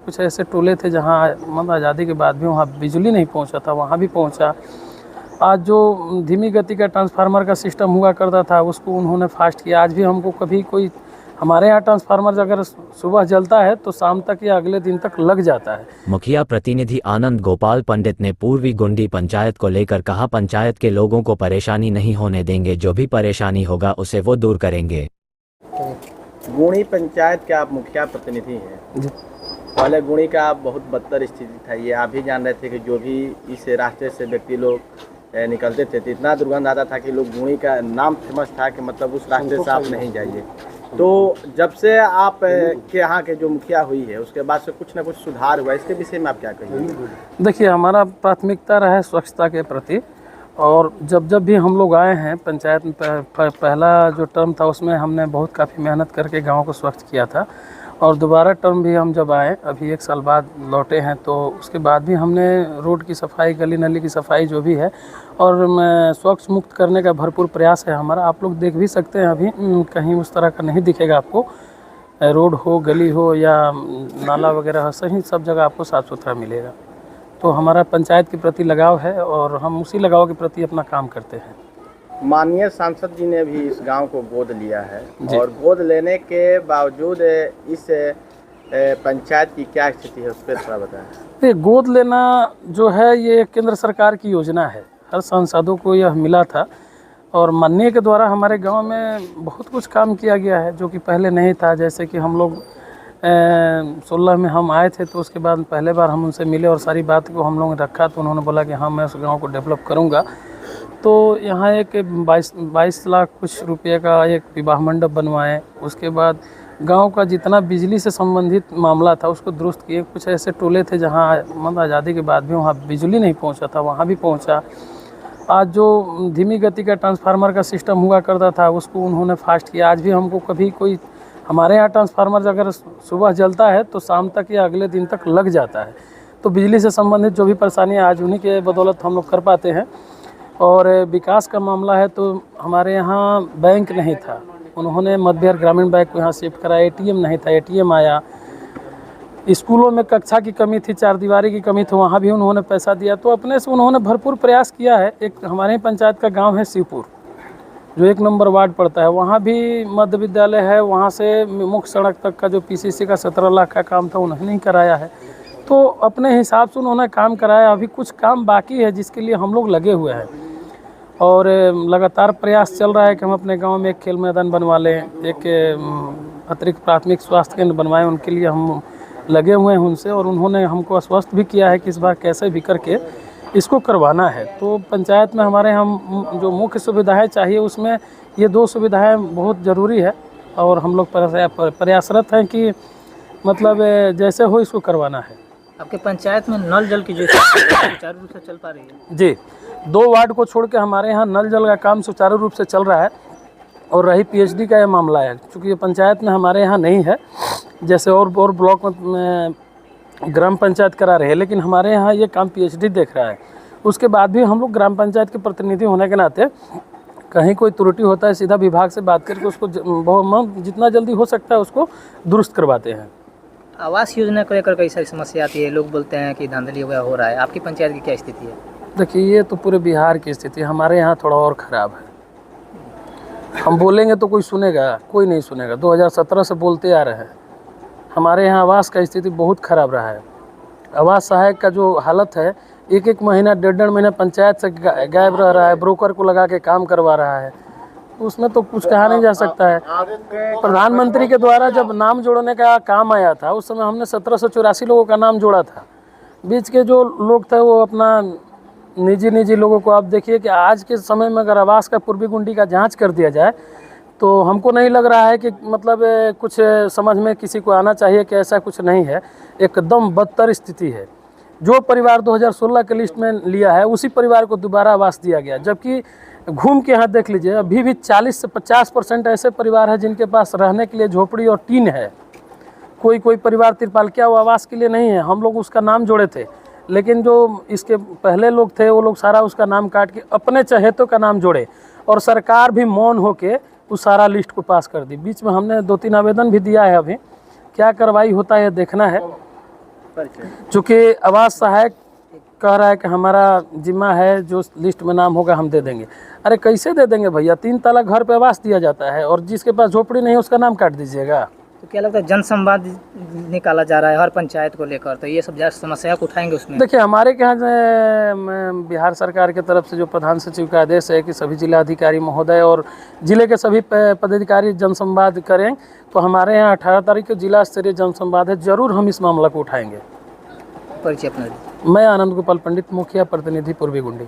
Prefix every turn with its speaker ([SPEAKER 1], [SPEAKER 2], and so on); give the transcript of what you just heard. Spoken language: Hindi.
[SPEAKER 1] कुछ ऐसे टोले थे जहाँ मतलब आज़ादी के बाद भी वहाँ बिजली नहीं पहुँचा था, वहाँ भी पहुँचा। आज जो धीमी गति का ट्रांसफार्मर का सिस्टम हुआ करता था उसको उन्होंने फास्ट किया। आज भी हमको कभी कोई हमारे यहाँ ट्रांसफार्मर अगर सुबह जलता है तो शाम तक या अगले दिन तक लग जाता है।
[SPEAKER 2] मुखिया प्रतिनिधि आनंद गोपाल पंडित ने पूर्वी गुंडी पंचायत को लेकर कहा, पंचायत के लोगों को परेशानी नहीं होने देंगे, जो भी परेशानी होगा उसे वो दूर करेंगे।
[SPEAKER 3] गुणी पंचायत के आप मुखिया प्रतिनिधि हैं। पहले गुणी का बहुत बदतर स्थिति था, ये आप भी जान रहे थे कि जो भी इस रास्ते से व्यक्ति लोग निकलते थे तो इतना दुर्गंध आता था कि लोग गुणी का नाम फेमस था कि मतलब उस रास्ते से आप नहीं जाइए। तो जब से आप के यहाँ के जो मुखिया हुई है उसके बाद से कुछ ना कुछ सुधार हुआ, इसके विषय में आप क्या कहेंगे?
[SPEAKER 1] देखिए, हमारा प्राथमिकता रहा है स्वच्छता के प्रति, और जब भी हम लोग आए हैं पंचायत में पहला जो टर्म था उसमें हमने बहुत काफ़ी मेहनत करके गांव को स्वच्छ किया था, और दोबारा टर्म भी हम जब आए अभी 1 साल बाद लौटे हैं तो उसके बाद भी हमने रोड की सफाई, गली नली की सफाई जो भी है और स्वच्छ मुक्त करने का भरपूर प्रयास है हमारा। आप लोग देख भी सकते हैं, अभी कहीं उस तरह का नहीं दिखेगा आपको, रोड हो, गली हो या नाला वगैरह, सही सब जगह आपको साफ़ सुथरा मिलेगा। तो हमारा पंचायत के प्रति लगाव है और हम उसी लगाव के प्रति अपना काम करते हैं।
[SPEAKER 3] माननीय सांसद जी ने भी इस गांव को गोद लिया है, और गोद लेने के बावजूद इस पंचायत की क्या स्थिति है उस पर थोड़ा बताएं।
[SPEAKER 1] ये गोद लेना जो है ये केंद्र सरकार की योजना है, हर सांसदों को यह मिला था, और माननीय के द्वारा हमारे गांव में बहुत कुछ काम किया गया है जो कि पहले नहीं था। जैसे कि हम लोग 16 में हम आए थे तो उसके बाद पहले बार हम उनसे मिले और सारी बात को हम लोगों ने रखा, तो उन्होंने बोला कि हाँ मैं उस गांव को डेवलप करूंगा। तो यहाँ एक 22 लाख कुछ रुपये का एक विवाह मंडप बनवाएं, उसके बाद गांव का जितना बिजली से संबंधित मामला था उसको दुरुस्त किए। कुछ ऐसे टोले थे जहाँ मतलब आज़ादी के बाद भी वहाँ बिजली नहीं पहुँचा था, वहाँ भी पहुँचा। आज जो धीमी गति का ट्रांसफार्मर का सिस्टम हुआ करता था उसको उन्होंने फास्ट किया। आज भी हमको कभी कोई हमारे यहाँ ट्रांसफार्मर अगर सुबह जलता है तो शाम तक या अगले दिन तक लग जाता है। तो बिजली से संबंधित जो भी परेशानियाँ आज उन्हीं के बदौलत हम लोग कर पाते हैं। और विकास का मामला है तो हमारे यहाँ बैंक नहीं था, उन्होंने मध्य बिहार ग्रामीण बैंक को यहाँ शिफ्ट करा। एटीएम नहीं था, एटीएम आया। स्कूलों में कक्षा की कमी थी, 4 दीवारी की कमी थी, वहाँ भी उन्होंने पैसा दिया। तो अपने से उन्होंने भरपूर प्रयास किया है। एक हमारे ही पंचायत का गांव है शिवपुर जो 1 नंबर वार्ड पड़ता है, वहाँ भी मध्य विद्यालय है, वहाँ से मुख्य सड़क तक का जो पीसीसी का 17 लाख का काम था उन्होंने ही कराया है। तो अपने हिसाब से उन्होंने काम कराया। अभी कुछ काम बाकी है जिसके लिए हम लोग लगे हुए हैं, और लगातार प्रयास चल रहा है कि हम अपने गांव में एक खेल मैदान बनवा लें, एक अतिरिक्त प्राथमिक स्वास्थ्य केंद्र बनवाएं। उनके लिए हम लगे हुए हैं उनसे, और उन्होंने हमको आश्वस्त भी किया है कि इस बार कैसे भी करके इसको करवाना है। तो पंचायत में हमारे हम जो मुख्य सुविधाएं चाहिए उसमें ये 2 सुविधाएं बहुत ज़रूरी है, और हम लोग प्रयासरत हैं कि मतलब जैसे हो इसको करवाना है।
[SPEAKER 4] आपके पंचायत में नल जल की जो सुचारू रूप से चल पा रही है?
[SPEAKER 1] जी, 2 वार्ड को छोड़ के हमारे यहाँ नल जल का काम सुचारू रूप से चल रहा है। और रही पीएचडी का ये मामला है, क्योंकि ये पंचायत में हमारे यहाँ नहीं है, जैसे और ब्लॉक में ग्राम पंचायत करा रहे हैं, लेकिन हमारे यहाँ ये काम पीएचडी देख रहा है। उसके बाद भी हम लोग ग्राम पंचायत के प्रतिनिधि होने के नाते कहीं कोई त्रुटि होता है सीधा विभाग से बात करके उसको जितना जल्दी हो सकता है उसको दुरुस्त करवाते हैं।
[SPEAKER 4] आवास योजना को लेकर कई सारी समस्या आती है, लोग बोलते हैं कि धांधली वगैरह हो रहा है, आपकी पंचायत की क्या स्थिति है?
[SPEAKER 1] देखिए, ये तो पूरे बिहार की स्थिति, हमारे यहाँ थोड़ा और ख़राब है। हम बोलेंगे तो कोई सुनेगा? कोई नहीं सुनेगा। 2017 से बोलते आ रहे हैं। हमारे यहाँ आवास का स्थिति बहुत ख़राब रहा है। आवास सहायक का जो हालत है, 1-1 महीना 1.5 महीना पंचायत से गायब रह रहा है, ब्रोकर को लगा के काम करवा रहा है। उसमें तो कुछ कहा नहीं जा सकता है। प्रधानमंत्री के द्वारा जब नाम जोड़ने का काम आया था उस समय हमने 1784 लोगों का नाम जोड़ा था। बीच के जो लोग थे वो अपना निजी लोगों को, आप देखिए कि आज के समय में अगर आवास का पूर्वी गुंडी का जांच कर दिया जाए तो हमको नहीं लग रहा है कि मतलब कुछ समझ में किसी को आना चाहिए कि ऐसा कुछ नहीं है। एकदम बदतर स्थिति है। जो परिवार 2016 के लिस्ट में लिया है उसी परिवार को दोबारा आवास दिया गया, जबकि घूम के यहाँ देख लीजिए अभी भी 40 से 50% ऐसे परिवार हैं जिनके पास रहने के लिए झोपड़ी और टीन है। कोई परिवार तिरपालकिया वो आवास के लिए नहीं है। हम लोग उसका नाम जोड़े थे, लेकिन जो इसके पहले लोग थे वो लोग सारा उसका नाम काट के अपने चहेतों का नाम जोड़े, और सरकार भी मौन होके उस सारा लिस्ट को पास कर दी। बीच में हमने 2-3 आवेदन भी दिया है, अभी क्या कार्रवाई होता है देखना है।
[SPEAKER 3] परिचय।
[SPEAKER 1] चूँकि आवास सहायक कह रहा है कि हमारा जिम्मा है, जो लिस्ट में नाम होगा हम दे देंगे। अरे कैसे दे देंगे भैया, 3 ताला घर पे आवास दिया जाता है और जिसके पास झोपड़ी नहीं है उसका नाम काट दीजिएगा।
[SPEAKER 4] तो क्या लगता है जन संवाद निकाला जा रहा है हर पंचायत को लेकर, तो ये सब समस्या को उठाएंगे उसमें?
[SPEAKER 1] देखिए हमारे के यहाँ बिहार सरकार की तरफ से जो प्रधान सचिव का आदेश है कि सभी जिला अधिकारी महोदय और जिले के सभी पदाधिकारी जनसंवाद करें, तो हमारे यहाँ 18 तारीख को जिला स्तरीय जनसंवाद है, जरूर हम इस मामला को उठाएंगे।
[SPEAKER 4] परिचय अपना।
[SPEAKER 1] मैं आनंद गोपाल पंडित, मुखिया प्रतिनिधि पूर्वी गुंडी।